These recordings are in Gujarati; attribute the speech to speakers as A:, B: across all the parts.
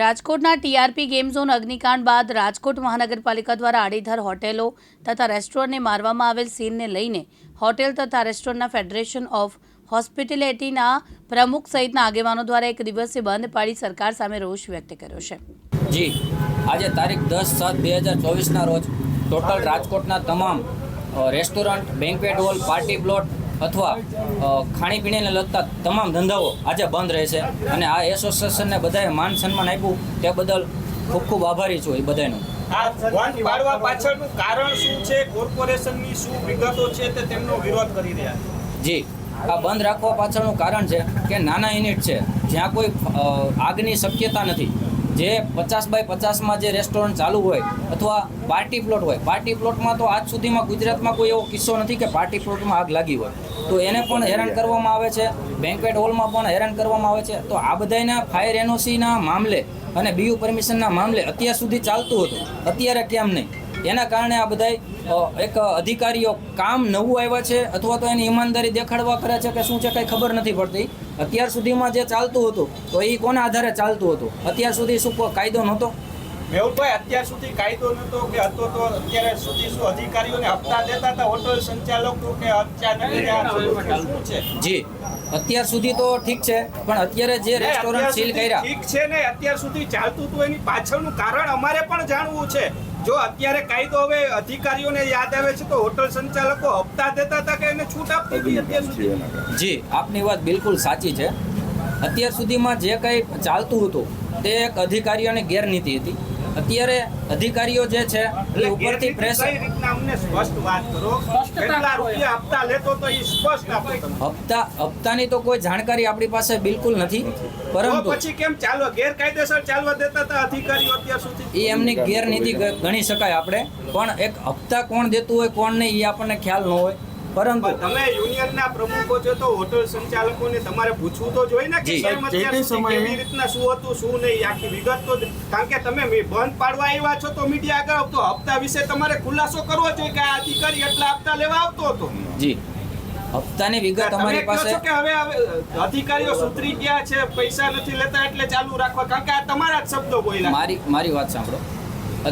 A: રાજકોટના ટીઆરપી ગેમ ઝોન અગ્નિકાંડ બાદ રાજકોટ મહાનગરપાલિકા દ્વારા આડેધડ હોટેલો તથા રેસ્ટોરન્ટને મારવામાં આવેલ સીનને લઈને હોટેલ તથા રેસ્ટોરન્ટના ફેડરેશન ઓફ હોસ્પિટેલિટીના પ્રમુખ સહિતના આગેવાનો દ્વારા એક દિવસીય બંધ પાડી સરકાર સામે રોષ વ્યક્ત કર્યો છે.
B: જી, આજે તારીખ 10/7/2024ના રોજ ટોટલ રાજકોટના તમામ restaurant, banquet hall, party plot અથવા ખાણીપીણીને લગતા તમામ ધંધાઓ આજે બંધ રહેશે અને આ એસોસિએશનને બધાએ માન સન્માન આપ્યું તે બદલ ખૂબ ખૂબ આભારી છું એ બધાનું.
C: આ બંધ પાડવા પાછળનું કારણ શું છે? કોર્પોરેશનની શું વિગતો છે તે તેમનો વિરોધ કરી રહ્યા છે?
B: જી, આ બંધ રાખવા પાછળનું કારણ છે કે નાના યુનિટ છે જ્યાં કોઈ આગની શક્યતા નથી. જે 50x50માં જે રેસ્ટોરન્ટ ચાલુ હોય અથવા પાર્ટી પ્લોટ હોય, પાર્ટી પ્લોટમાં તો આજ સુધીમાં ગુજરાતમાં કોઈ એવો કિસ્સો નથી કે પાર્ટી પ્લોટમાં આગ લાગી હોય, તો એને પણ હેરાન કરવામાં આવે છે. બેન્ક્વેટ હોલમાં પણ હેરાન કરવામાં આવે છે. તો આ બધાના ફાયર એનઓસીના મામલે અને બીયુ પરમિશનના મામલે અત્યાર સુધી ચાલતું હતું, અત્યારે કેમ નહીં? એના કારણે આ બધા એક અધિકારીઓ કામ નવું આવ્યા છે અથવા તો એની ઈમાનદારી દેખાડવા કરે છે કે શું છે કંઈ ખબર નથી પડતી. અત્યાર સુધીમાં જે ચાલતું હતું તો એ કોના આધારે ચાલતું હતું? અત્યાર સુધી શું કાયદો નહોતો?
C: મેહુલભાઈ, અત્યાર સુધી કાયદો નહોતો કે હતો તો અત્યારે સુધી શું અધિકારીઓને હપ્તા દેતા હતા હોટલ સંચાલકો કે શું છે?
B: જી, અત્યાર સુધી તો ઠીક છે, પણ અત્યારે જે રેસ્ટોરન્ટ સીલ કર્યા
C: ઠીક છે ને, અત્યાર સુધી ચાલતું હતું એની પાછળનું કારણ અમારે પણ જાણવું છે. જો અત્યારે કાયદો હવે અધિકારીઓને યાદ આવે છે તો હોટલ સંચાલકો હપ્તા દેતા હતા કે એને છૂટ આપતી હતી અત્યાર સુધી?
B: જી, આપની વાત બિલકુલ સાચી છે. અત્યાર સુધીમાં જે કંઈ ચાલતું હતું તે એક અધિકારીઓની ગેરનીતિ હતી. અત્યારે અધિકારીઓ જે છે એ ઉપરથી પ્રેશર.
C: કઈ રીતના અમને સ્પષ્ટ વાત કરો, કેટલા રૂપિયા હપ્તા લેતો તો એ સ્પષ્ટ આપો.
B: હપ્તાની તો કોઈ જાણકારી આપણી પાસે બિલકુલ નથી, પરંતુ
C: પછી કેમ ચાલવા ગેરકાયદેસર ચાલવા દેતા હતા અધિકારીઓ અત્યાર સુધી?
B: એ એમની ગેરનીતિ ગણી શકાય આપણે, પણ એક હપ્તા કોણ દેતું હોય કોણ નહીં એ આપણને ખ્યાલ ન હોય. પરંતુ
C: તમે યુનિયનના પ્રમુખો છો તો હોટલ સંચાલકોને તમારે પૂછવું તો જોઈએ ને કે કેમ અત્યાર સુધી કેવી રીતના શું હતું શું નહીં, આખી વિગત તો, કારણ કે તમે બંધ પાડવા આવ્યા છો તો મીડિયા આગળ તો હપ્તા વિશે તમારે ખુલાસો કરવો જોઈએ કે આ અધિકારી એટલા હપ્તા લેવા આવતો હતો.
B: જી, હપ્તાની વિગત અમારી પાસે
C: કે હવે અધિકારીઓ સુધરી ગયા છે, પૈસા નથી લેતા એટલે ચાલુ રાખવા, કારણ કે આ તમારા જ શબ્દો બોલ્યા.
B: મારી વાત સાંભળો.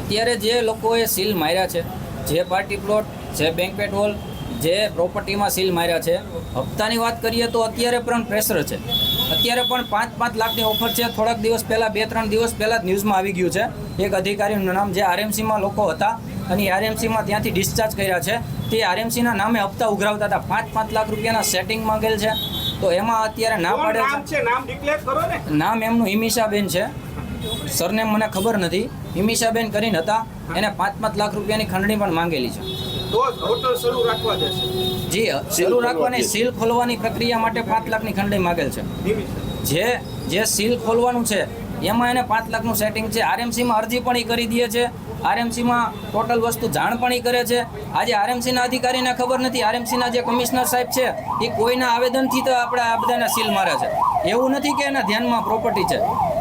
B: અત્યારે જે લોકોએ સીલ માર્યા છે, જે પાર્ટી પ્લોટ, જે બેન્ક્વેટ હોલ, જે પ્રોપર્ટીમાં સીલ માર્યા છે, હપ્તાની વાત કરીએ તો અત્યારે પણ પ્રેશર છે. અત્યારે પણ 5-5 લાખની ઓફર છે. થોડાક દિવસ પહેલાં 2-3 દિવસ પહેલાં જ ન્યૂઝમાં આવી ગયું છે એક અધિકારીનું નામ, જે આરએમસીમાં લોકો હતા અને આરએમસીમાં ત્યાંથી ડિસ્ચાર્જ કર્યા છે. તે આરએમસીના નામે હપ્તા ઉઘરાવતા હતા. 5-5 લાખ રૂપિયાના સેટિંગ માંગેલ છે. તો એમાં અત્યારે ના પાડે
C: છે. નામ ડિક્લેર કરો ને.
B: નામ એમનું હિમિશાબેન છે, સરનેમ મને ખબર નથી. હિમિશાબેન કરીને હતા, એને 5-5 લાખ રૂપિયાની ખંડણી પણ માંગેલી છે.
C: તો હોટલ શરૂ રાખવા દેશે?
B: જી, શરૂ રાખવાની સીલ ખોલવાની પ્રક્રિયા માટે 5 લાખની ખંડણી માંગેલ છે. જે સીલ ખોલવાનું છે એમાં એને 5 લાખનું સેટિંગ છે. આરએમસીમાં અરજી પણ એ કરી દે છે, આરએમસીમાં ટોટલ વસ્તુ જાણ પણ એ કરે છે. આજે આરએમસીના અધિકારીને ખબર નથી, આરએમસીના જે કમિશનર સાહેબ છે એ કોઈના આવેદનથી તો આપણે આ બધાના સીલ મારે છે. એવું નથી કે એના ધ્યાનમાં પ્રોપર્ટી છે.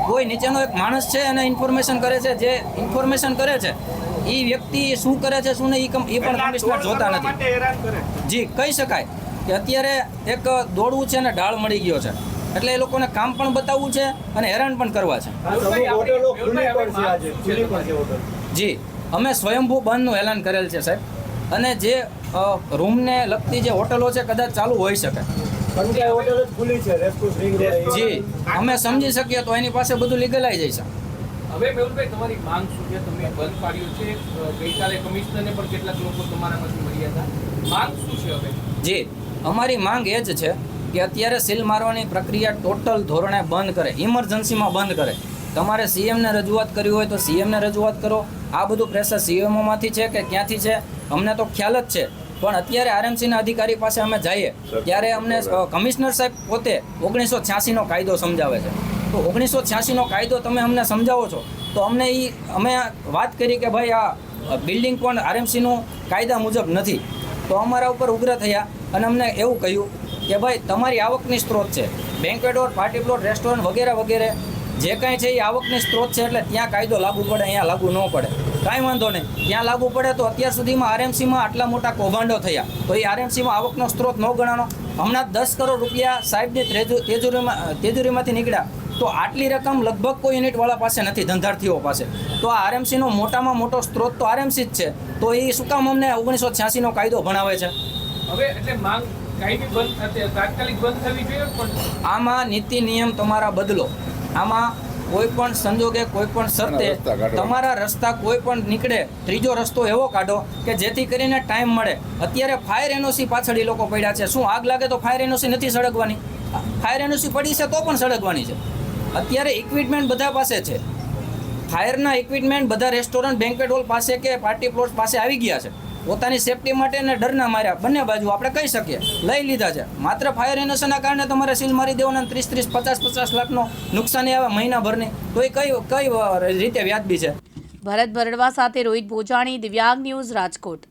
B: કોઈ નીચેનો એક માણસ છે એને ઇન્ફોર્મેશન કરે છે. જે ઇન્ફોર્મેશન કરે છે એ વ્યક્તિ શું કરે છે શું નહીં એ પણ કમિશનર જોતા નથી. જી, કહી શકાય કે અત્યારે એક દોડવું છે ને ઢાળ મળી ગયો છે, એટલે એ લોકોને કામ પણ બતાવવું છે અને હેરાન પણ કરવા છે. જી, અમે સ્વયંભૂ બંધનું એલાન કરેલ છે સાહેબ, અને જે રૂમને લગતી જે હોટલો છે કદાચ ચાલુ હોઈ શકે. જી, અમે સમજી શકીએ તો એની પાસે બધું લીગલાઈ જાય છે.
D: હવે મેહુલભાઈ, તમારી માંગ શું છે? તમે બંધ પાડ્યું છે, ગઈકાલે કમિશનરને પણ કેટલાક લોકો તમારામાંથી મળ્યા હતા. માંગ શું છે હવે?
B: જી, અમારી માંગ એ જ છે કે અત્યારે સીલ મારવાની પ્રક્રિયા ટોટલ ધોરણે બંધ કરે, ઇમરજન્સીમાં બંધ કરે. તમારે સીએમને રજૂઆત કરવી હોય તો સીએમને રજૂઆત કરો. આ બધું પ્રેશર સીએમઓમાંથી છે કે ક્યાંથી છે અમને તો ખ્યાલ જ છે, પણ અત્યારે આરએમસીના અધિકારી પાસે અમે જઈએ ત્યારે અમને કમિશનર સાહેબ પોતે 1986નો કાયદો સમજાવે છે. તો 1986નો કાયદો તમે અમને સમજાવો છો તો અમે વાત કરી કે ભાઈ આ બિલ્ડિંગ પણ આરએમસીનું કાયદા મુજબ નથી. તો અમારા ઉપર ઉગ્ર થયા અને અમને એવું કહ્યું કે ભાઈ તમારી આવકની સ્ત્રોત છે, banquet hall, party plot, restaurant વગેરે વગેરે જે કાંઈ છે એ આવકની સ્ત્રોત છે, એટલે ત્યાં કાયદો લાગુ પડે, અહીંયા લાગુ ન પડે. કાંઈ વાંધો નહીં, ત્યાં લાગુ પડે તો અત્યાર સુધીમાં આરએમસીમાં આટલા મોટા કૌભાંડો થયા તો એ આરએમસીમાં આવકનો સ્ત્રોત ન ગણાનો. હમણાં 10 કરોડ રૂપિયા સાહેબની તેજુરીમાંથી નીકળ્યા તો આટલી રકમ લગભગ કોઈ યુનિટવાળા પાસે નથી, ધંધાર્થીઓ પાસે. તો આ આરએમસીનો મોટામાં મોટો સ્ત્રોત તો આરએમસી જ છે. તો એ શું કામ અમને 1986નો કાયદો ભણાવે છે?
D: હવે એટલે માંગ કાયમી બંધ તાત્કાલિક બંધ થવી જોઈએ. પણ
B: આમાં નીતિ નિયમ તમારા બદલો. આમાં કોઈ પણ સંજોગે કોઈ પણ શરતે તમારા રસ્તા કોઈ પણ નીકળે, ત્રીજો રસ્તો એવો કાઢો કે જેથી કરીને ટાઈમ મળે. અત્યારે ફાયર એનઓસી પાછળ એ લોકો પડ્યા છે. શું આગ લાગે તો ફાયર એનઓસી નથી સળગવાની? ફાયર એનઓસી પડી છે તો પણ સળગવાની છે. અત્યારે ઇક્વિપમેન્ટ બધા પાસે છે. ફાયરના ઇક્વિપમેન્ટ બધા રેસ્ટોરન્ટ, બેન્ક્વેટ હોલ પાસે કે પાર્ટી પ્લોટ પાસે આવી ગયા છે. પોતાની સેફટી માટે ને ડરના માર્યા બંને બાજુ આપણે કહી શકીએ લઈ લીધા છે. માત્ર ફાયર એનઓસીના કારણે તમારે સીલ મારી દેવાના 30, 50 લાખનો નુકસાની આવે મહિનાભરની, તો એ કઈ રીતે વ્યાજબી છે?
A: ભરત ભરડવા સાથે રોહિત ભોજાણી, દિવ્યાંગ ન્યૂઝ, રાજકોટ.